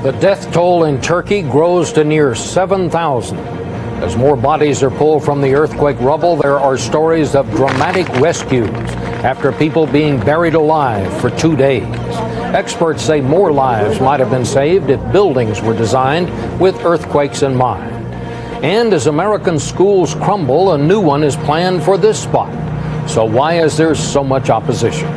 The death toll in Turkey grows to near 7,000. As more bodies are pulled from the earthquake rubble, there are stories of dramatic rescues after people being buried alive for 2 days. Experts say more lives might have been saved if buildings were designed with earthquakes in mind. And as American schools crumble, a new one is planned for this spot. So why is there so much opposition?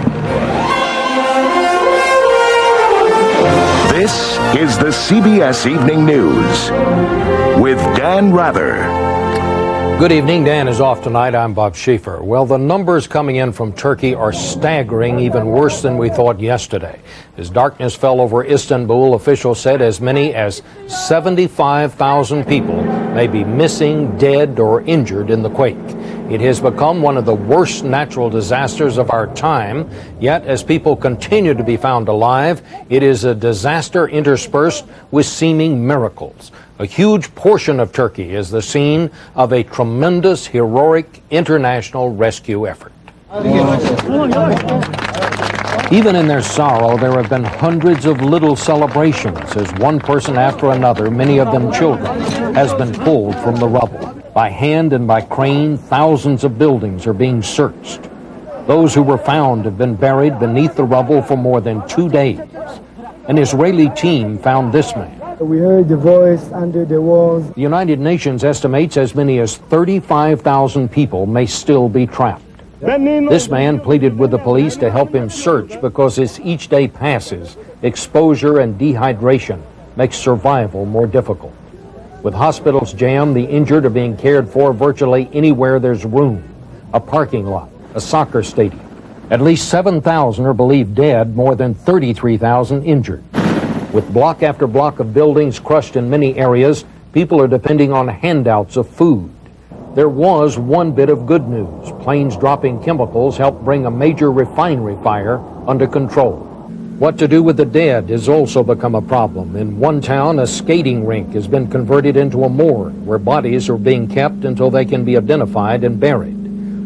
This is the CBS Evening News with Dan Rather. Good evening. Dan is off tonight. I'm Bob Schieffer. Well, the numbers coming in from Turkey are staggering, even worse than we thought yesterday. As darkness fell over Istanbul, officials said as many as 75,000 people may be missing, dead, or injured in the quake. It has become one of the worst natural disasters of our time, yet as people continue to be found alive, it is a disaster interspersed with seeming miracles. A huge portion of Turkey is the scene of a tremendous, heroic international rescue effort. Even in their sorrow, there have been hundreds of little celebrations as one person after another, many of them children, has been pulled from the rubble. By hand and by crane, thousands of buildings are being searched. Those who were found have been buried beneath the rubble for more than 2 days. An Israeli team found this man. We heard the voice under the walls. The United Nations estimates as many as 35,000 people may still be trapped. This man pleaded with the police to help him search because as each day passes, exposure and dehydration makes survival more difficult. With hospitals jammed, the injured are being cared for virtually anywhere there's room. A parking lot, a soccer stadium. At least 7,000 are believed dead, more than 33,000 injured. With block after block of buildings crushed in many areas, people are depending on handouts of food. There was one bit of good news. Planes dropping chemicals helped bring a major refinery fire under control. What to do with the dead has also become a problem. In one town, a skating rink has been converted into a morgue where bodies are being kept until they can be identified and buried.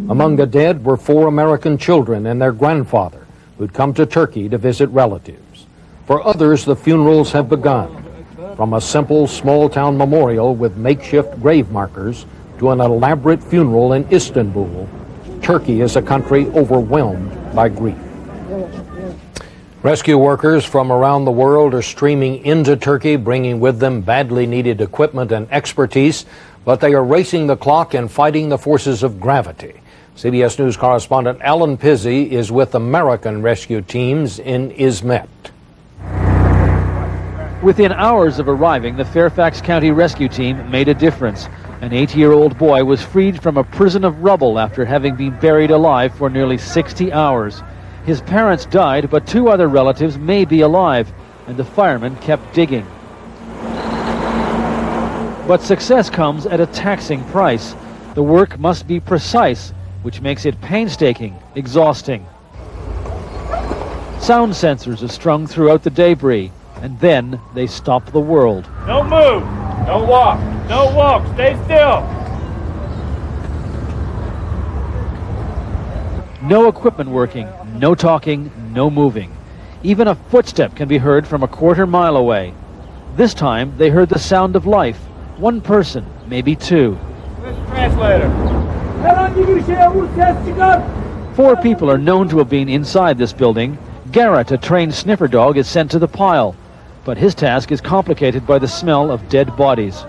Among the dead were 4 American children and their grandfather who'd come to Turkey to visit relatives. For others, the funerals have begun. From a simple small-town memorial with makeshift grave markers to an elaborate funeral in Istanbul, Turkey is a country overwhelmed by grief. Rescue workers from around the world are streaming into Turkey, bringing with them badly needed equipment and expertise, but they are racing the clock and fighting the forces of gravity. CBS News correspondent Alan Pizzi is with American rescue teams in Izmit. Within hours of arriving, the Fairfax County rescue team made a difference. An 8-year-old boy was freed from a prison of rubble after having been buried alive for nearly 60 hours. His parents died, but 2 other relatives may be alive, and the firemen kept digging. But success comes at a taxing price. The work must be precise, which makes it painstaking, exhausting. Sound sensors are strung throughout the debris, and then they stop the world. Don't move, don't walk, don't walk, stay still. No equipment working, no talking, no moving. Even a footstep can be heard from a quarter mile away. This time they heard the sound of life. 1 person, maybe 2. Where's the translator? 4 people are known to have been inside this building. Garrett, a trained sniffer dog, is sent to the pile, but his task is complicated by the smell of dead bodies.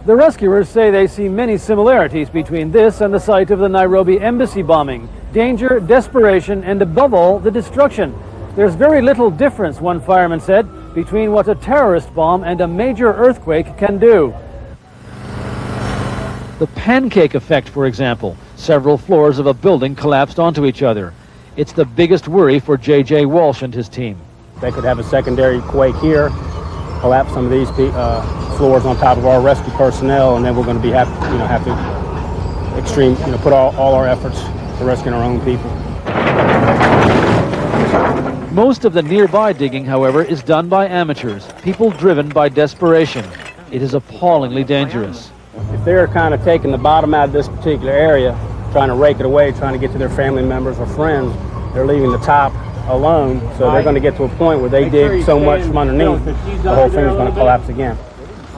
The rescuers say they see many similarities between this and the site of the Nairobi embassy bombing. Danger, desperation, and above all, the destruction. There's very little difference, one fireman said, between what a terrorist bomb and a major earthquake can do. The pancake effect, for example. Several floors of a building collapsed onto each other. It's the biggest worry for J.J. Walsh and his team. They could have a secondary quake here, collapse some of these floors on top of our rescue personnel, and then we're going to be have to put all our efforts to rescuing our own people. Most of the nearby digging, however, is done by amateurs, people driven by desperation. It is appallingly dangerous. If they're kind of taking the bottom out of this particular area, trying to rake it away, trying to get to their family members or friends, they're leaving the top alone, so they're going to get to a point where they dig so much from underneath, the whole thing is going to collapse again.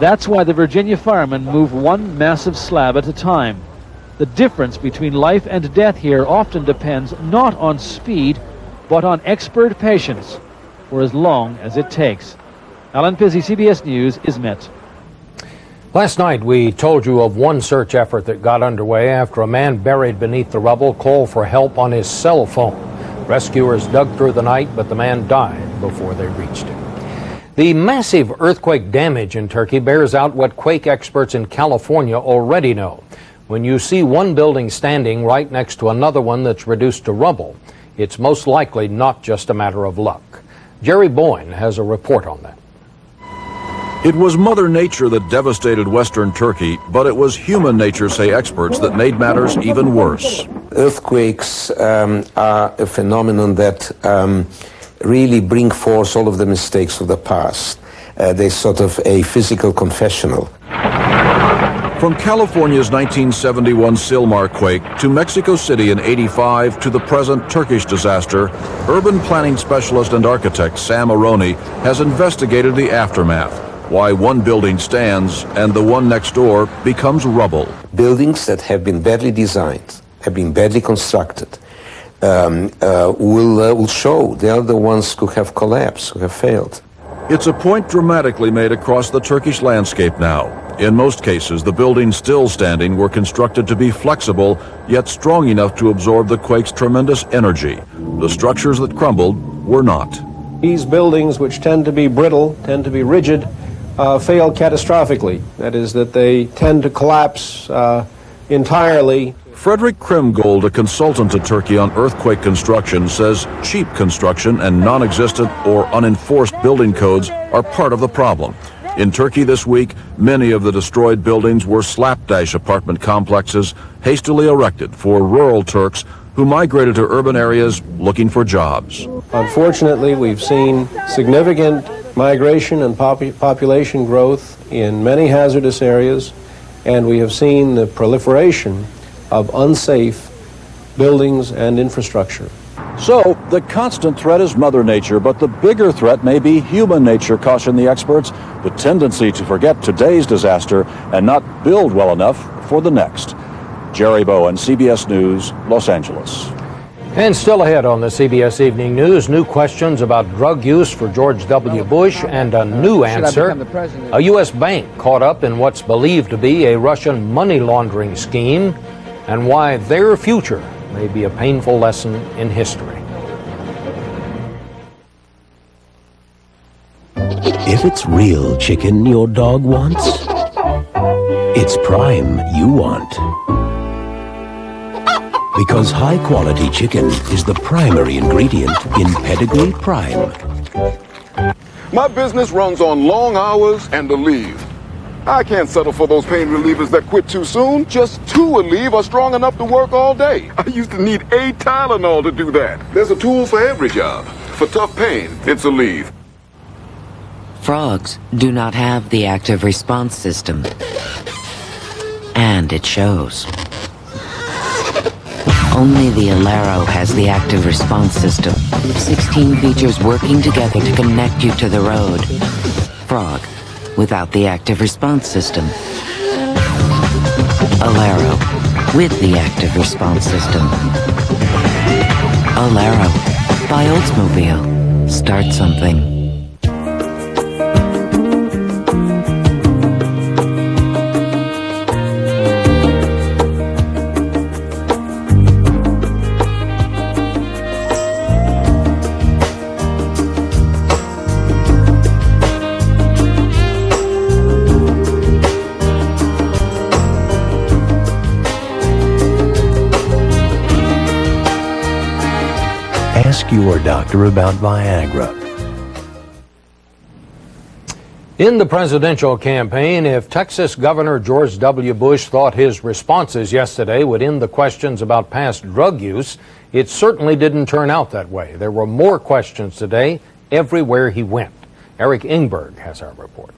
That's why the Virginia firemen move one massive slab at a time. The difference between life and death here often depends not on speed, but on expert patience, for as long as it takes. Alan Pizzi, CBS News, Izmit. Last night, we told you of one search effort that got underway after a man buried beneath the rubble called for help on his cell phone. Rescuers dug through the night, but the man died before they reached him. The massive earthquake damage in Turkey bears out what quake experts in California already know. When you see one building standing right next to another one that's reduced to rubble, it's most likely not just a matter of luck. Jerry Boyne has a report on that. It was Mother Nature that devastated western Turkey, but it was human nature, say experts, that made matters even worse. Earthquakes are a phenomenon that really bring forth all of the mistakes of the past. They're sort of a physical confessional. From California's 1971 Silmar quake to Mexico City in '85 to the present Turkish disaster, urban planning specialist and architect Sam Aroni has investigated the aftermath, why one building stands and the one next door becomes rubble. Buildings that have been badly designed, have been badly constructed, will show they are the ones who have collapsed, who have failed. It's a point dramatically made across the Turkish landscape now. In most cases, the buildings still standing were constructed to be flexible, yet strong enough to absorb the quake's tremendous energy. The structures that crumbled were not. These buildings, which tend to be brittle, tend to be rigid, fail catastrophically. That is, that they tend to collapse entirely. Frederick Krimgold, a consultant to Turkey on earthquake construction, says cheap construction and non-existent or unenforced building codes are part of the problem. In Turkey this week, many of the destroyed buildings were slapdash apartment complexes hastily erected for rural Turks who migrated to urban areas looking for jobs. Unfortunately, we've seen significant migration and population growth in many hazardous areas, and we have seen the proliferation of unsafe buildings and infrastructure. So, the constant threat is Mother Nature, but the bigger threat may be human nature, caution the experts, the tendency to forget today's disaster and not build well enough for the next. Jerry Bowen, CBS News, Los Angeles. And still ahead on the CBS Evening News, new questions about drug use for George W. Bush and a new answer. A U.S. bank caught up in what's believed to be a Russian money laundering scheme, and why their future may be a painful lesson in history. If it's real chicken your dog wants, it's Prime you want. Because high-quality chicken is the primary ingredient in Pedigree Prime. My business runs on long hours and a leave. I can't settle for those pain relievers that quit too soon. Just 2 Aleve are strong enough to work all day. I used to need 8 Tylenol to do that. There's a tool for every job. For tough pain, it's Aleve. Frogs do not have the active response system. And it shows. Only the Alero has the active response system. 16 features working together to connect you to the road. Frog, without the active response system. Alero, with the active response system. Alero, by Oldsmobile. Start something. Ask your doctor about Viagra. In the presidential campaign, if Texas Governor George W. Bush thought his responses yesterday would end the questions about past drug use, it certainly didn't turn out that way. There were more questions today everywhere he went. Eric Ingberg has our report.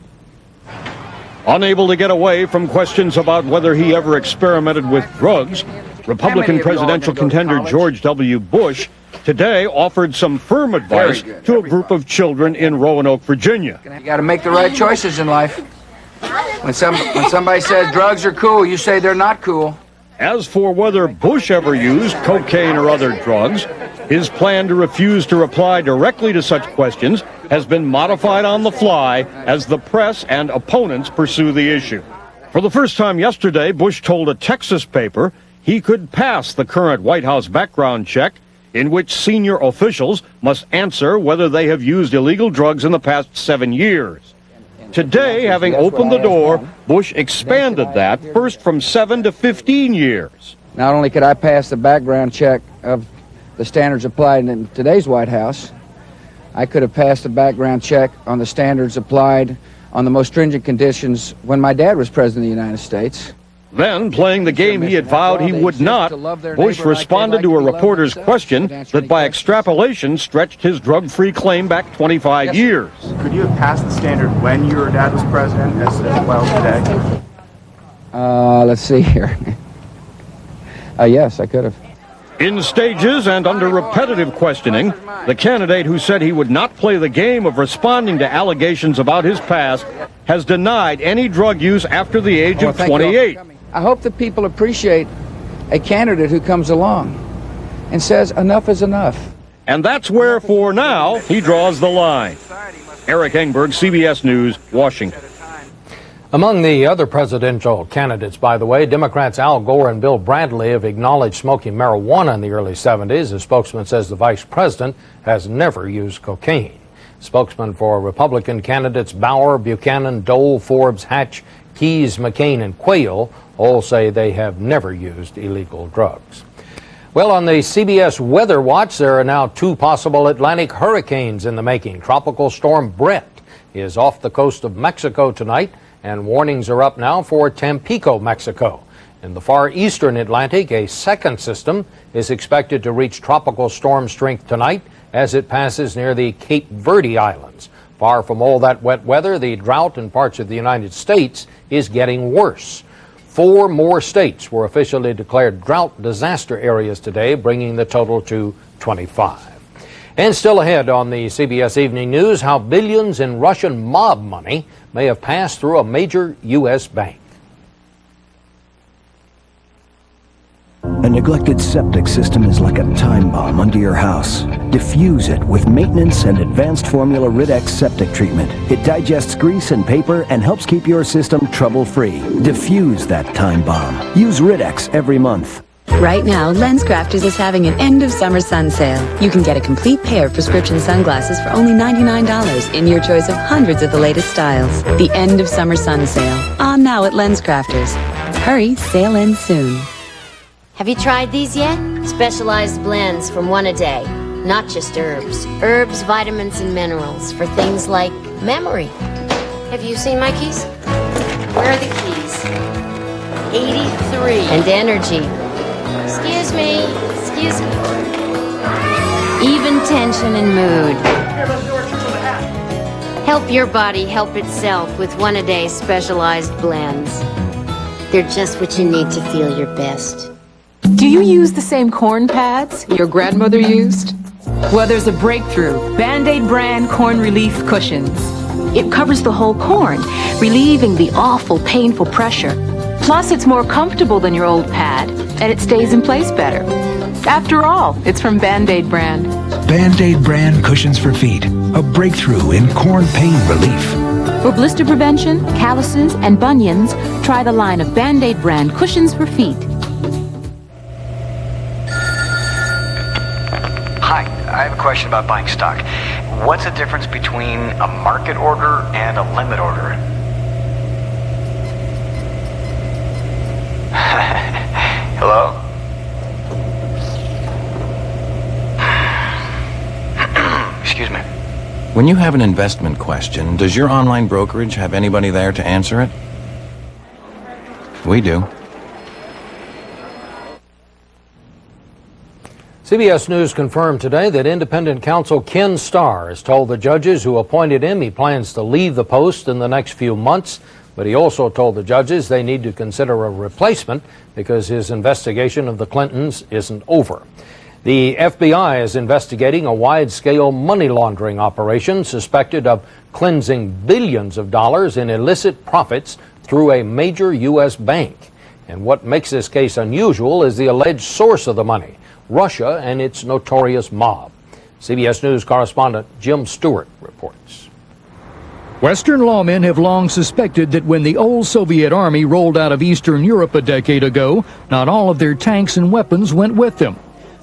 Unable to get away from questions about whether he ever experimented with drugs, Republican presidential contender George W. Bush today offered some firm advice to a group of children in Roanoke, Virginia. You got to make the right choices in life. When somebody says drugs are cool, you say they're not cool. As for whether Bush ever used cocaine or other drugs, his plan to refuse to reply directly to such questions has been modified on the fly as the press and opponents pursue the issue. For the first time yesterday, Bush told a Texas paper he could pass the current White House background check, in which senior officials must answer whether they have used illegal drugs in the past 7 years. Today, having opened the door, Bush expanded that first from 7 to 15 years. Not only could I pass the background check of the standards applied in today's White House, I could have passed the background check on the standards applied on the most stringent conditions when my dad was president of the United States. Then, playing the game he had vowed he would not, Bush responded to a reporter's question that by extrapolation stretched his drug-free claim back 25 years. Could you have passed the standard when your dad was president as well today? Let's see here. Yes, I could have. In stages and under repetitive questioning, the candidate who said he would not play the game of responding to allegations about his past has denied any drug use after the age of 28. I hope that people appreciate a candidate who comes along and says enough is enough. And that's where, for now, he draws the line. Eric Engberg, CBS News, Washington. Among the other presidential candidates, by the way, Democrats Al Gore and Bill Bradley have acknowledged smoking marijuana in the early 70s. The spokesman says the vice president has never used cocaine. Spokesman for Republican candidates Bauer, Buchanan, Dole, Forbes, Hatch, Keyes, McCain, and Quayle all say they have never used illegal drugs. Well, on the CBS Weather Watch, there are now 2 possible Atlantic hurricanes in the making. Tropical storm Brett is off the coast of Mexico tonight, and warnings are up now for Tampico, Mexico. In the far eastern Atlantic, a second system is expected to reach tropical storm strength tonight as it passes near the Cape Verde Islands. Far from all that wet weather, the drought in parts of the United States is getting worse. 4 more states were officially declared drought disaster areas today, bringing the total to 25. And still ahead on the CBS Evening News, how billions in Russian mob money may have passed through a major U.S. bank. A neglected septic system is like a time bomb under your house. Diffuse it with maintenance and advanced formula Rid-X septic treatment. It digests grease and paper and helps keep your system trouble-free. Diffuse that time bomb. Use Rid-X every month. Right now, LensCrafters is having an end-of-summer sun sale. You can get a complete pair of prescription sunglasses for only $99 in your choice of hundreds of the latest styles. The end-of-summer sun sale. On now at LensCrafters. Hurry, sale ends soon. Have you tried these yet? Specialized blends from one a day. Not just herbs. Herbs, vitamins, and minerals for things like memory. Have you seen my keys? Where are the keys? 83. And energy. Excuse me. Excuse me. Even tension and mood. Help your body help itself with one-a-day specialized blends. They're just what you need to feel your best. Do you use the same corn pads your grandmother used? Well, there's a breakthrough. Band-Aid brand corn relief cushions. It covers the whole corn, relieving the awful, painful pressure. Plus, it's more comfortable than your old pad, and it stays in place better. After all, it's from Band-Aid brand. Band-Aid brand cushions for feet. A breakthrough in corn pain relief. For blister prevention, calluses, and bunions, try the line of Band-Aid brand cushions for feet. Hi, I have a question about buying stock. What's the difference between a market order and a limit order? Hello? Excuse me. When you have an investment question, does your online brokerage have anybody there to answer it? We do. CBS News confirmed today that independent counsel Ken Starr has told the judges who appointed him he plans to leave the post in the next few months, but he also told the judges they need to consider a replacement because his investigation of the Clintons isn't over. The FBI is investigating a wide-scale money laundering operation suspected of cleansing billions of dollars in illicit profits through a major U.S. bank. And what makes this case unusual is the alleged source of the money, Russia and its notorious mob. CBS News correspondent Jim Stewart reports. Western lawmen have long suspected that when the old Soviet army rolled out of Eastern Europe a decade ago, not all of their tanks and weapons went with them.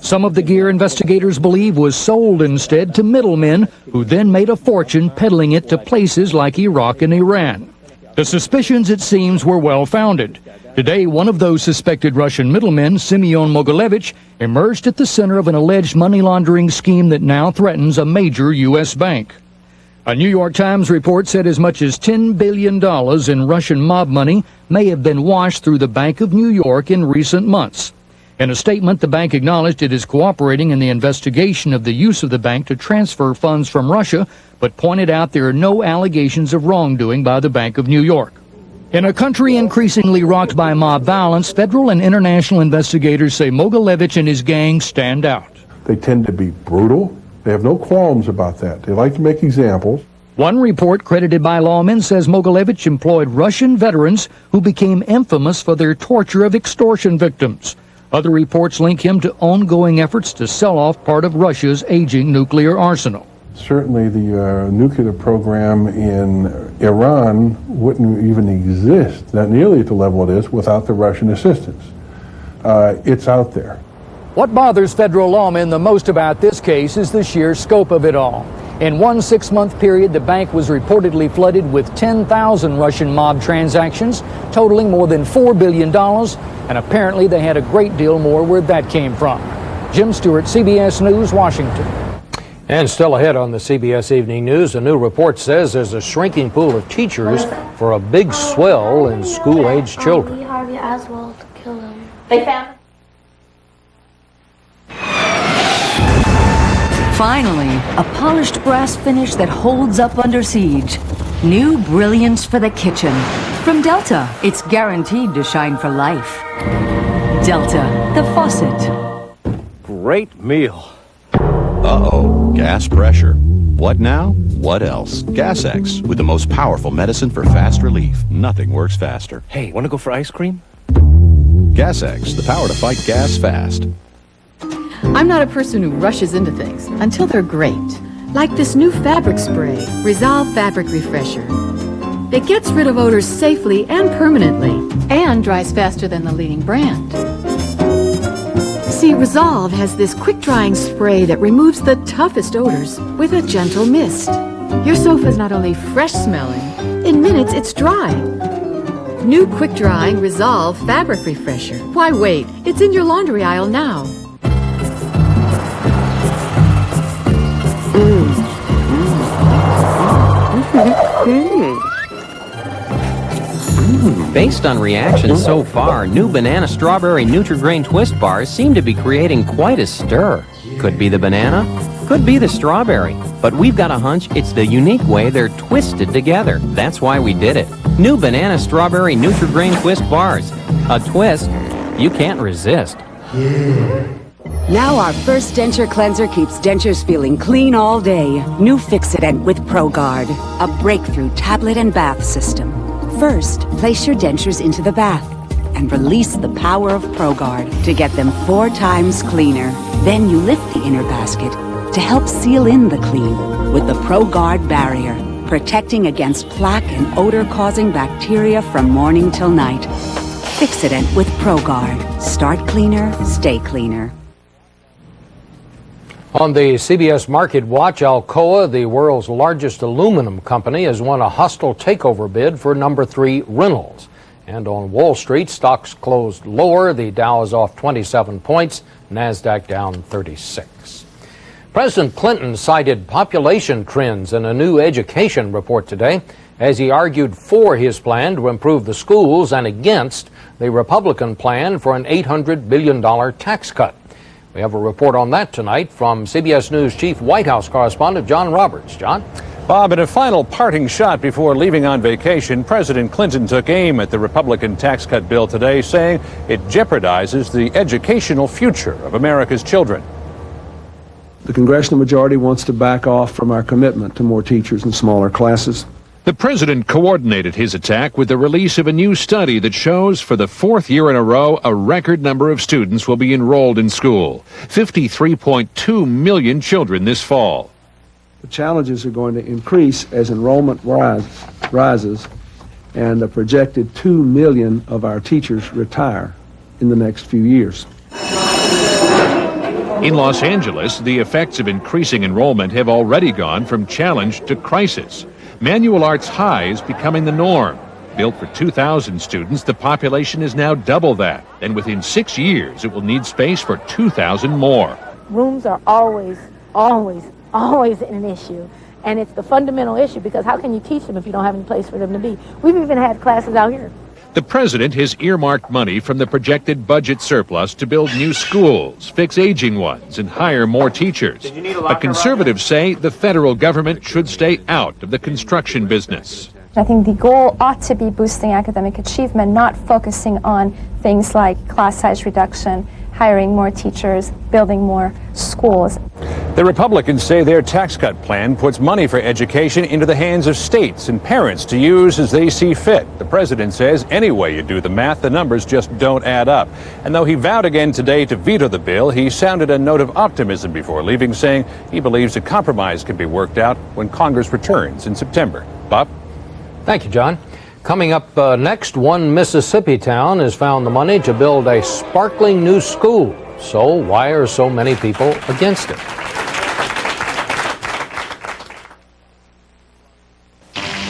Some of the gear investigators believe was sold instead to middlemen who then made a fortune peddling it to places like Iraq and Iran. The suspicions, it seems, were well-founded. Today, one of those suspected Russian middlemen, Semyon Mogilevich, emerged at the center of an alleged money laundering scheme that now threatens a major U.S. bank. A New York Times report said as much as $10 billion in Russian mob money may have been washed through the Bank of New York in recent months. In a statement, the bank acknowledged it is cooperating in the investigation of the use of the bank to transfer funds from Russia, but pointed out there are no allegations of wrongdoing by the Bank of New York. In a country increasingly rocked by mob violence, federal and international investigators say Mogilevich and his gang stand out. They tend to be brutal. They have no qualms about that. They like to make examples. One report credited by lawmen says Mogilevich employed Russian veterans who became infamous for their torture of extortion victims. Other reports link him to ongoing efforts to sell off part of Russia's aging nuclear arsenal. Certainly the nuclear program in Iran wouldn't even exist, not nearly at the level it is, without the Russian assistance. It's out there. What bothers federal lawmen the most about this case is the sheer scope of it all. In one 6-month period, the bank was reportedly flooded with 10,000 Russian mob transactions, totaling more than $4 billion, and apparently they had a great deal more where that came from. Jim Stewart, CBS News, Washington. And still ahead on the CBS Evening News, a new report says there's a shrinking pool of teachers for a big swell in school-aged children. Harvey Oswald killed him. They found. Finally, a polished brass finish that holds up under siege. New brilliance for the kitchen. From Delta, it's guaranteed to shine for life. Delta, the faucet. Great meal. Uh-oh, gas pressure. What now? What else? Gas-X, with the most powerful medicine for fast relief. Nothing works faster. Hey, wanna go for ice cream? Gas-X, the power to fight gas fast. I'm not a person who rushes into things until they're great. Like this new fabric spray, Resolve Fabric Refresher. It gets rid of odors safely and permanently, and dries faster than the leading brand. See, Resolve has this quick-drying spray that removes the toughest odors with a gentle mist. Your sofa's not only fresh-smelling, in minutes it's dry. New quick-drying Resolve Fabric Refresher. Why wait? It's in your laundry aisle now. Based on reactions so far, new banana strawberry Nutri-Grain twist bars seem to be creating quite a stir. Could be the banana, could be the strawberry, but we've got a hunch it's the unique way they're twisted together. That's why we did it. New banana strawberry Nutri-Grain twist bars. A twist you can't resist. Now our first denture cleanser keeps dentures feeling clean all day. New Fix-It-Dent with ProGuard, a breakthrough tablet and bath system. First, place your dentures into the bath and release the power of ProGuard to get them 4 times cleaner. Then you lift the inner basket to help seal in the clean with the ProGuard barrier, protecting against plaque and odor-causing bacteria from morning till night. Fix-It-Dent with ProGuard. Start cleaner, stay cleaner. On the CBS Market Watch, Alcoa, the world's largest aluminum company, has won a hostile takeover bid for number 3 Reynolds. And on Wall Street, stocks closed lower. The Dow is off 27 points, NASDAQ down 36. President Clinton cited population trends in a new education report today as he argued for his plan to improve the schools and against the Republican plan for an $800 billion tax cut. We have a report on that tonight from CBS News Chief White House correspondent John Roberts. John? Bob, in a final parting shot before leaving on vacation, President Clinton took aim at the Republican tax cut bill today, saying it jeopardizes the educational future of America's children. The congressional majority wants to back off from our commitment to more teachers and smaller classes. The president coordinated his attack with the release of a new study that shows for the fourth year in a row a record number of students will be enrolled in school. 53.2 million children this fall. The challenges are going to increase as enrollment rises, and a projected 2 million of our teachers retire in the next few years. In Los Angeles, the effects of increasing enrollment have already gone from challenge to crisis. Manual arts high is becoming the norm. Built for 2,000 students, the population is now double that. And within 6 years, it will need space for 2,000 more. Rooms are always an issue. And it's the fundamental issue, because how can you teach them if you don't have any place for them to be? We've even had classes out here. The president has earmarked money from the projected budget surplus to build new schools, fix aging ones, and hire more teachers. But conservatives say the federal government should stay out of the construction business. I think the goal ought to be boosting academic achievement, not focusing on things like class size reduction, hiring more teachers, building more schools. The Republicans say their tax cut plan puts money for education into the hands of states and parents to use as they see fit. The president says any way you do the math, the numbers just don't add up. And though he vowed again today to veto the bill, he sounded a note of optimism before leaving, saying he believes a compromise can be worked out when Congress returns in September. Bob? Thank you, John. Coming up next, one Mississippi town has found the money to build a sparkling new school. So why are so many people against it?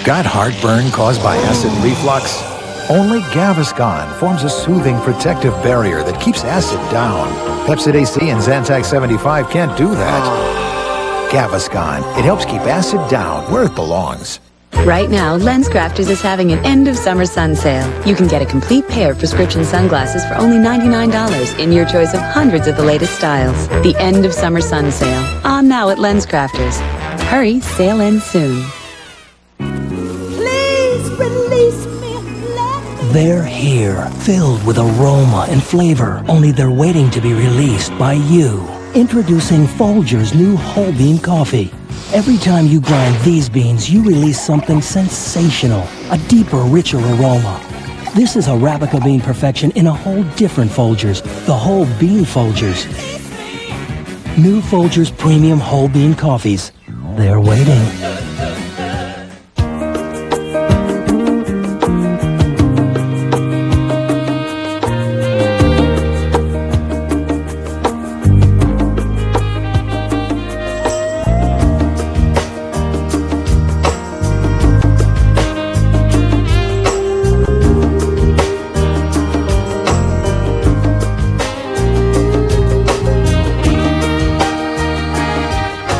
Got heartburn caused by acid reflux? Only Gaviscon forms a soothing protective barrier that keeps acid down. Pepcid AC and Zantac 75 can't do that. Gaviscon, it helps keep acid down where it belongs. Right now, LensCrafters is having an end-of-summer sun sale. You can get a complete pair of prescription sunglasses for only $99 in your choice of hundreds of the latest styles. The end-of-summer sun sale. On now at LensCrafters. Hurry, sale ends soon. Please release me. They're here, filled with aroma and flavor, only they're waiting to be released by you. Introducing Folgers new whole bean coffee. Every time you grind these beans, you release something sensational, a deeper, richer aroma. This is Arabica bean perfection in a whole different Folgers, the whole bean Folgers. New Folgers premium whole bean coffees. They're waiting.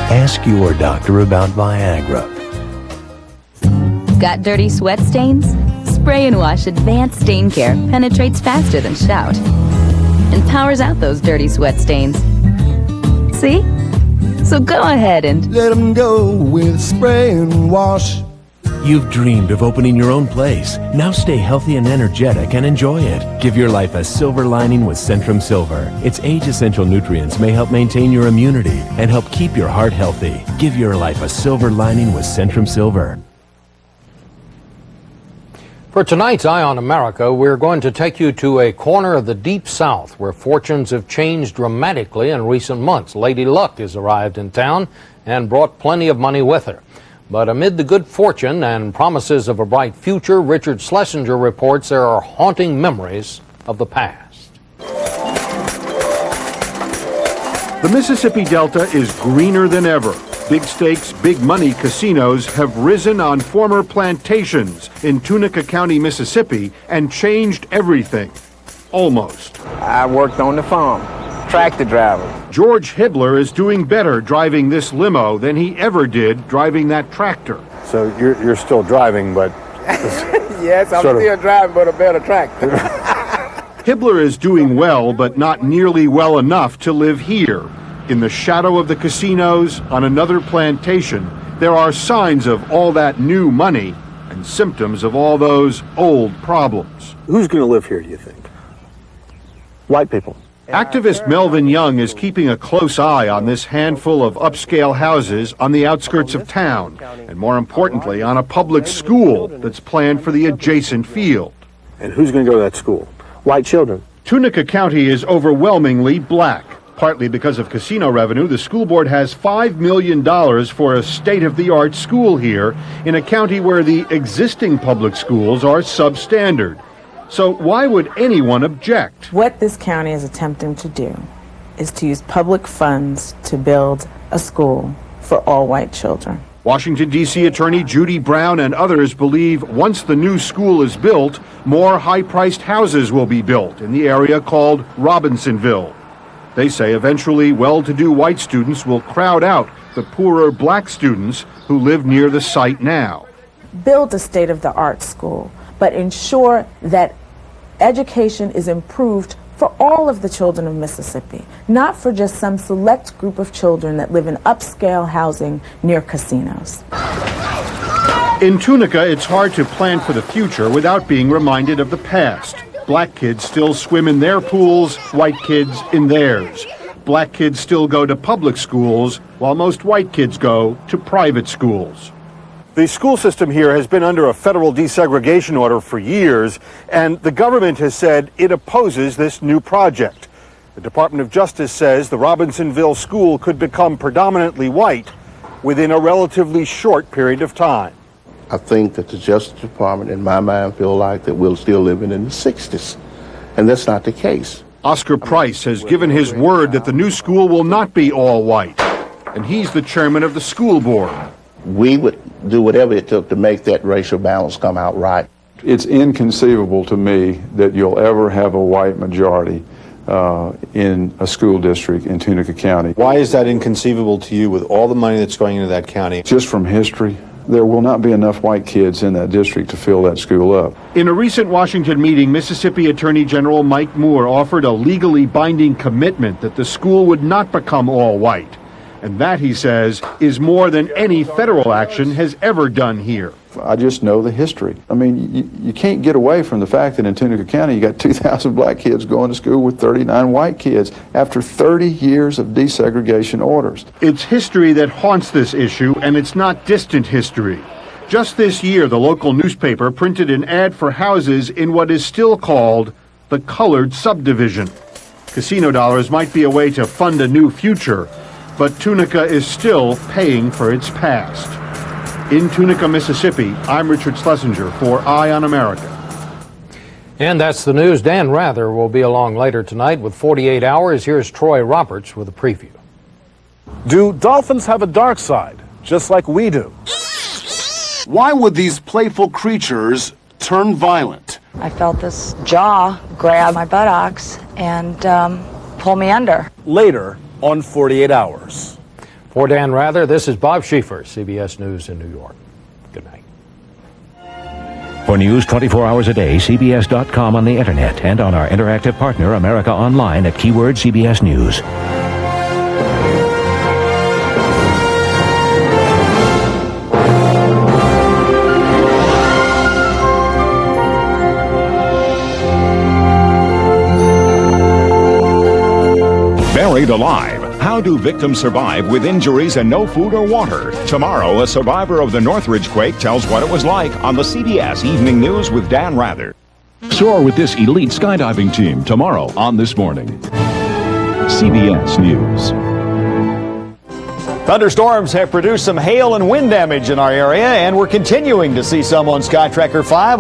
Ask your doctor about Viagra. Got dirty sweat stains? Spray and Wash Advanced Stain Care penetrates faster than Shout and powers out those dirty sweat stains. See? So go ahead and let them go with Spray and Wash. You've dreamed of opening your own place. Now stay healthy and energetic and enjoy it. Give your life a silver lining with Centrum Silver. Its age-essential nutrients may help maintain your immunity and help keep your heart healthy. Give your life a silver lining with Centrum Silver. For tonight's Eye on America, we're going to take you to a corner of the Deep South where fortunes have changed dramatically in recent months. Lady Luck has arrived in town and brought plenty of money with her. But amid the good fortune and promises of a bright future, Richard Schlesinger reports there are haunting memories of the past. The Mississippi Delta is greener than ever. Big stakes, big money casinos have risen on former plantations in Tunica County, Mississippi, and changed everything. Almost. I worked on the farm, tractor driver. George Hibbler is doing better driving this limo than he ever did driving that tractor. So you're still driving, but... Yes, I'm still driving, but a better tractor. Hibbler is doing well, but not nearly well enough to live here. In the shadow of the casinos on another plantation, there are signs of all that new money and symptoms of all those old problems. Who's going to live here, do you think? White people. Activist Melvin Young is keeping a close eye on this handful of upscale houses on the outskirts of town, and more importantly, on a public school that's planned for the adjacent field. And who's going to go to that school? White children. Tunica County is overwhelmingly black. Partly because of casino revenue, the school board has $5 million for a state-of-the-art school here in a county where the existing public schools are substandard. So why would anyone object? What this county is attempting to do is to use public funds to build a school for all white children. Washington, D.C. Attorney Judy Brown and others believe once the new school is built, more high-priced houses will be built in the area called Robinsonville. They say eventually well-to-do white students will crowd out the poorer black students who live near the site now. Build a state-of-the-art school, but ensure that education is improved for all of the children of Mississippi, not for just some select group of children that live in upscale housing near casinos. In Tunica, it's hard to plan for the future without being reminded of the past. Black kids still swim in their pools, white kids in theirs. Black kids still go to public schools, while most white kids go to private schools. The school system here has been under a federal desegregation order for years, and the government has said it opposes this new project. The Department of Justice says the Robinsonville school could become predominantly white within a relatively short period of time. I think that the Justice Department, in my mind, feel like that we're still living in the 60s, and that's not the case. Oscar Price has given his word that the new school will not be all white, and he's the chairman of the school board. We would do whatever it took to make that racial balance come out right. It's inconceivable to me that you'll ever have a white majority in a school district in Tunica County. Why is that inconceivable to you with all the money that's going into that county? Just from history, there will not be enough white kids in that district to fill that school up. In a recent Washington meeting, Mississippi Attorney General Mike Moore offered a legally binding commitment that the school would not become all white. And that, he says, is more than any federal action has ever done here. I just know the history. I mean, you can't get away from the fact that in Tunica County you got 2,000 black kids going to school with 39 white kids after 30 years of desegregation orders. It's history that haunts this issue, and it's not distant history. Just this year, the local newspaper printed an ad for houses in what is still called the colored subdivision. Casino dollars might be a way to fund a new future, but Tunica is still paying for its past. In Tunica, Mississippi, I'm Richard Schlesinger for Eye on America. And that's the news. Dan Rather will be along later tonight with 48 Hours. Here's Troy Roberts with a preview. Do dolphins have a dark side, just like we do? Why would these playful creatures turn violent? I felt this jaw grab my buttocks and pull me under. Later on 48 Hours. For Dan Rather, this is Bob Schieffer, CBS News in New York. Good night. For news 24 hours a day, CBS.com on the internet and on our interactive partner, America Online, at keyword CBS News. Buried alive. How do victims survive with injuries and no food or water? Tomorrow, a survivor of the Northridge quake tells what it was like on the CBS Evening News with Dan Rather. Soar with this elite skydiving team tomorrow on This Morning. CBS News. Thunderstorms have produced some hail and wind damage in our area, and we're continuing to see some on Sky Tracker 5.